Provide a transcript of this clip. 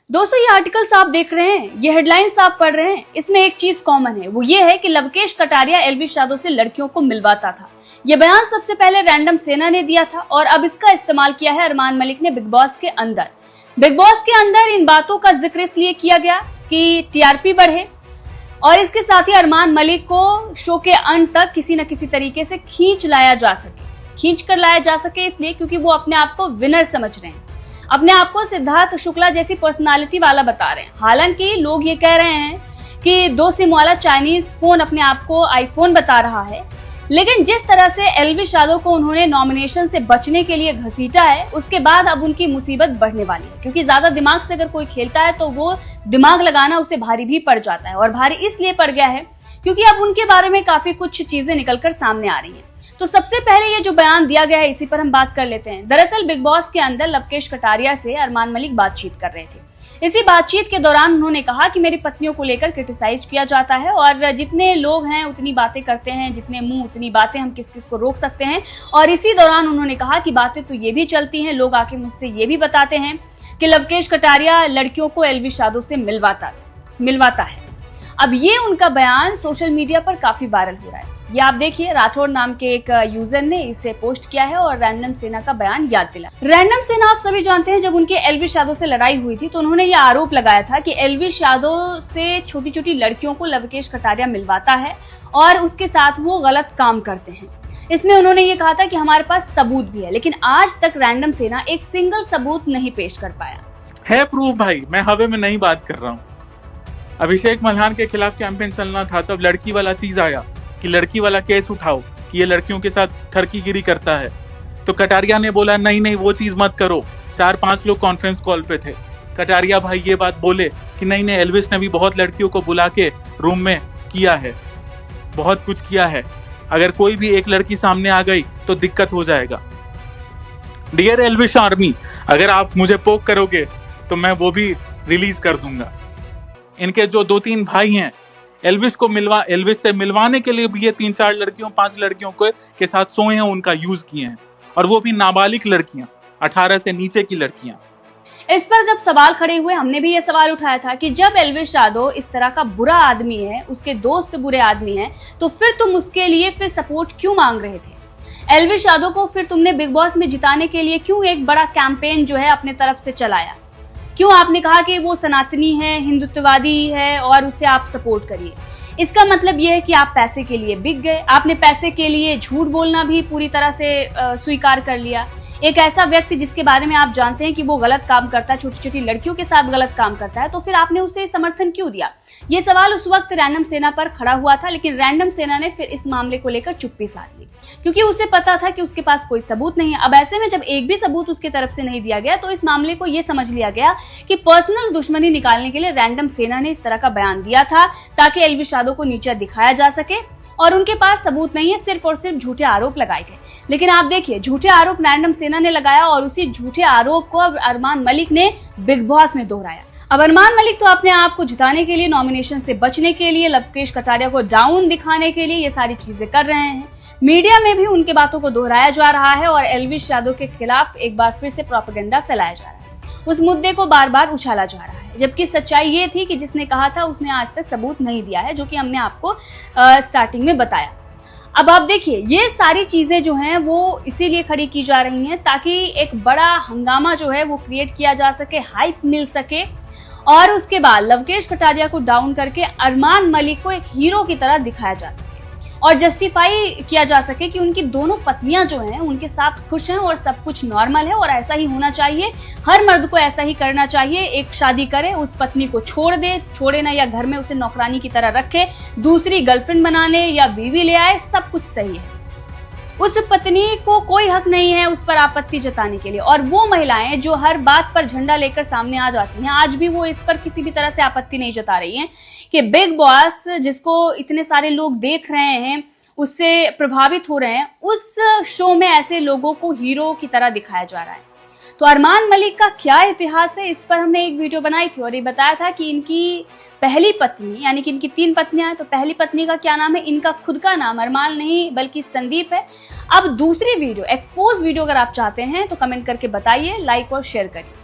दोस्तों, ये आर्टिकल्स आप देख रहे हैं, ये हेडलाइंस आप पढ़ रहे हैं, इसमें एक चीज कॉमन है, वो ये है कि लवकेश कटारिया एलविश यादव से लड़कियों को मिलवाता था। ये बयान सबसे पहले रैंडम सेना ने दिया था और अब इसका इस्तेमाल किया है अरमान मलिक ने बिग बॉस के अंदर। बिग बॉस के अंदर इन बातों का जिक्र इसलिए किया गया कि टीआरपी बढ़े और इसके साथ ही अरमान मलिक को शो के अंत तक किसी न किसी तरीके से खींच कर लाया जा सके इसलिए क्योंकि वो अपने आप को विनर समझ रहे हैं, अपने आप को सिद्धार्थ शुक्ला जैसी पर्सनालिटी वाला बता रहे हैं। हालांकि लोग ये कह रहे हैं कि 2 सिम वाला चाइनीज फोन अपने आप को आईफोन बता रहा है, लेकिन जिस तरह से एलविश यादव को उन्होंने नॉमिनेशन से बचने के लिए घसीटा है, उसके बाद अब उनकी मुसीबत बढ़ने वाली है, क्योंकि ज्यादा दिमाग से अगर कोई खेलता है तो वो दिमाग लगाना उसे भारी भी पड़ जाता है। और भारी इसलिए पड़ गया है क्योंकि अब उनके बारे में काफी कुछ चीजें निकलकर सामने आ रही हैं। तो सबसे पहले ये जो बयान दिया गया है, इसी पर हम बात कर लेते हैं। दरअसल बिग बॉस के अंदर लवकेश कटारिया से अरमान मलिक बातचीत कर रहे थे। इसी बातचीत के दौरान उन्होंने कहा कि मेरी पत्नियों को लेकर क्रिटिसाइज किया जाता है और जितने लोग हैं उतनी बातें करते हैं, जितने मुंह उतनी बातें, हम किस किस को रोक सकते हैं। और इसी दौरान उन्होंने कहा कि बातें तो ये भी चलती हैं, लोग आके मुझसे ये भी बताते हैं कि लवकेश कटारिया लड़कियों को एलविश यादव से मिलवाता है। अब ये उनका बयान सोशल मीडिया पर काफी वायरल हो रहा है। ये आप देखिए, राठौर नाम के एक यूजर ने इसे पोस्ट किया है और रैंडम सेना का बयान याद दिला। रैंडम सेना आप सभी जानते हैं, जब उनके एलविश यादव से लड़ाई हुई थी तो उन्होंने ये आरोप लगाया था कि एलविश यादव से छोटी छोटी लड़कियों को लवकेश कटारिया मिलवाता है और उसके साथ वो गलत काम करते हैं। इसमें उन्होंने ये कहा था कि हमारे पास सबूत भी है, लेकिन आज तक रैंडम सेना एक सिंगल सबूत नहीं पेश कर पाया है। प्रूफ भाई, मैं हवे में नहीं बात कर रहा हूँ। अभिषेक मल्हान के खिलाफ कैंपेन चलना था, तब लड़की वाला चीज आया कि लड़की वाला केस उठाओ कि ये लड़कियों के साथ ठरकीगिरी करता है। तो कटारिया ने बोला नहीं वो चीज मत करो। 4-5 लोग कॉन्फ्रेंस कॉल पे थे। कटारिया भाई ये बात बोले कि नहीं एल्विस ने भी बहुत लड़कियों को बुला के रूम में किया है, बहुत कुछ किया है, अगर कोई भी एक लड़की सामने आ गई तो दिक्कत हो जाएगा। डियर एल्विश आर्मी, अगर आप मुझे पोक करोगे तो मैं वो भी रिलीज कर दूंगा। इनके जो 2-3 भाई हैं, एल्विस से मिलवाने के लिए भी ये 3-4 लड़कियों 5 लड़कियों के साथ सोए हैं, उनका यूज किए हैं, और वो भी नाबालिग लड़कियां, 18 से नीचे की लड़कियां। इस पर जब सवाल खड़े हुए, हमने भी ये सवाल उठाया था कि जब एलविश यादव इस तरह का बुरा आदमी है, उसके दोस्त बुरे आदमी हैं, तो फिर तुम उसके लिए फिर सपोर्ट क्यों मांग रहे थे? एलविश यादव को फिर तुमने बिग बॉस में जिताने के लिए क्यों एक बड़ा कैंपेन जो है अपने तरफ से चलाया? क्यों आपने कहा कि वो सनातनी है, हिंदुत्ववादी है और उसे आप सपोर्ट करिए? इसका मतलब ये है कि आप पैसे के लिए बिक गए। आपने पैसे के लिए झूठ बोलना भी पूरी तरह से स्वीकार कर लिया। एक ऐसा व्यक्ति जिसके बारे में आप जानते हैं कि वो गलत काम करता है, छोटी छोटी लड़कियों के साथ गलत काम करता है, तो फिर आपने उसे समर्थन क्यों दिया? ये सवाल उस वक्त रैंडम सेना पर खड़ा हुआ था, लेकिन रैंडम सेना ने फिर इस मामले को लेकर चुप्पी साध ली, क्योंकि उसे पता था कि उसके पास कोई सबूत नहीं है। अब ऐसे में जब एक भी सबूत उसके तरफ से नहीं दिया गया तो इस मामले को यह समझ लिया गया कि पर्सनल दुश्मनी निकालने के लिए रैंडम सेना ने इस तरह का बयान दिया था ताकि एलविश यादव को नीचा दिखाया जा सके, और उनके पास सबूत नहीं है, सिर्फ और सिर्फ झूठे आरोप लगाए गए। लेकिन आप देखिए, झूठे आरोप रैंडम सेना ने लगाया और उसी झूठे आरोप को अब अरमान मलिक ने बिग बॉस में दोहराया। अब अरमान मलिक तो अपने आप को जिताने के लिए, नॉमिनेशन से बचने के लिए, लवकेश कटारिया को डाउन दिखाने के लिए ये सारी चीजें कर रहे हैं। मीडिया में भी उनके बातों को दोहराया जा रहा है और एलविश यादव के खिलाफ एक बार फिर से प्रोपेगेंडा फैलाया जा रहा है। उस मुद्दे को बार बार उछाला जा रहा है, जबकि सच्चाई ये थी कि जिसने कहा था उसने आज तक सबूत नहीं दिया है, जो कि हमने आपको स्टार्टिंग में बताया। अब आप देखिए, ये सारी चीजें जो हैं वो इसीलिए खड़ी की जा रही हैं ताकि एक बड़ा हंगामा जो है वो क्रिएट किया जा सके, हाइप मिल सके, और उसके बाद लवकेश कटारिया को डाउन करके अरमान मलिक को एक हीरो की तरह दिखाया जा सके और जस्टिफाई किया जा सके कि उनकी दोनों पत्नियां जो हैं उनके साथ खुश हैं और सब कुछ नॉर्मल है और ऐसा ही होना चाहिए। हर मर्द को ऐसा ही करना चाहिए। एक शादी करे, उस पत्नी को छोड़े ना, या घर में उसे नौकरानी की तरह रखे, दूसरी गर्लफ्रेंड बनाने या बीवी ले आए, सब कुछ सही है। उस पत्नी को कोई हक नहीं है उस पर आपत्ति जताने के लिए। और वो महिलाएं जो हर बात पर झंडा लेकर सामने आ जाती हैं, आज भी वो इस पर किसी भी तरह से आपत्ति नहीं जता रही हैं कि बिग बॉस, जिसको इतने सारे लोग देख रहे हैं, उससे प्रभावित हो रहे हैं, उस शो में ऐसे लोगों को हीरो की तरह दिखाया जा रहा है। तो अरमान मलिक का क्या इतिहास है, इस पर हमने एक वीडियो बनाई थी और ये बताया था कि इनकी पहली पत्नी, यानी कि इनकी 3 पत्नियां हैं, तो पहली पत्नी का क्या नाम है? इनका खुद का नाम अरमान नहीं बल्कि संदीप है। अब दूसरी वीडियो, एक्सपोज वीडियो अगर आप चाहते हैं तो कमेंट करके बताइए, लाइक और शेयर करिए।